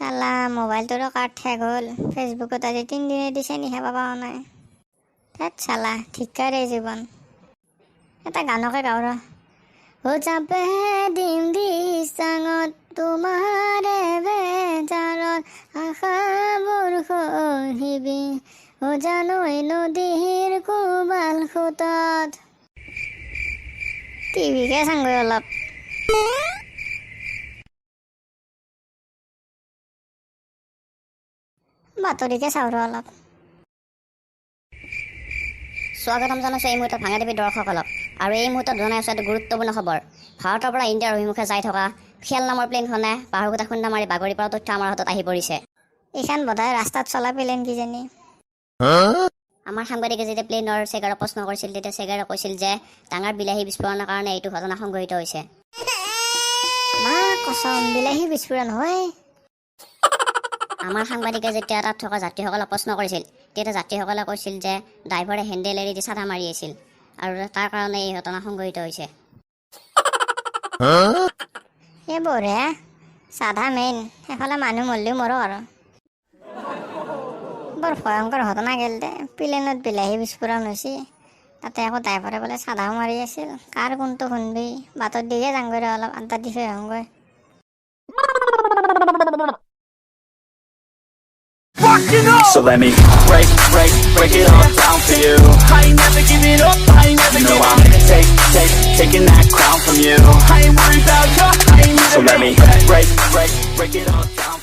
চালা মোবাইলটোৰো কাৰ্ড শেষ হ'ল ফেচবুকত আজি 3 দিনে দিছে নিহে পাবা নাই তাত চালা ঠিকাৰে জীৱন এটা গানকে গাওঁ ৰ ও চাপে দিম দিচাঙত তোমাৰে বেজাৰত আশাবোৰ সহিবি ও জানৈ নদীৰ কোবাল খুতত টিভিকে চাংগৈ অলপ বাতৰিকে চাওঁ অলপ স্বাগতম জনাইছোঁ এই মুহূৰ্তত ভাঙা টিভি দৰ্শকসকলক আৰু এই মুহূৰ্তত জনাই আছোঁ এটা গুৰুত্বপূৰ্ণ খবৰ ভাৰতৰ পৰা ইণ্ডিয়াৰ অভিমুখে যাই থকা খেল নামৰ প্লেনখনে পাহাৰকুটা খুন্দা মাৰি বাগৰি পৰা তথ্য আমাৰ হাতত আহি পৰিছে এইখন বোধহয় ৰাস্তাত চলা প্লেন কিজানি আমাৰ সাংবাদিকে যেতিয়া প্লেনৰ চেগাৰক প্ৰশ্ন কৰিছিল তেতিয়া চেগাৰে কৈছিল যে ডাঙৰ বিলাহী বিস্ফোৰণৰ কাৰণে এইটো ঘটনা সংঘটিত হৈছে মা কচম বিলাহী বিস্ফোৰণ হয় আমাৰ সাংবাদিকে যেতিয়া তাত থকা যাত্ৰীসকলক প্ৰশ্ন কৰিছিল তেতিয়া যাত্ৰীসকলে কৈছিল যে ড্ৰাইভাৰে হেণ্ডেল এৰি দি চাধা মাৰি আছিল আৰু তাৰ কাৰণে এই ঘটনা সংঘটিত হৈছে এইবোৰ হে চাধা মেইন সেইফালে মানুহ মৰিলেও মৰো আৰু বৰ ভয়ংকৰ ঘটনা গেল দে প্লেনত বিলাহী বিস্ফোৰণ হৈছে তাতে আকৌ ড্ৰাইভাৰে বোলে চাধাও মাৰি আছিল কাৰ কোনটো শুনবি বাটৰ দিহে যাংগৈ অলপ আড্ডা দি থৈ আহোঁগৈ So let me break it all down for you. I ain't never giving up, I ain't never giving up. I'm taking that crown from you. I ain't worried about you, I ain't never. So let me break it all down.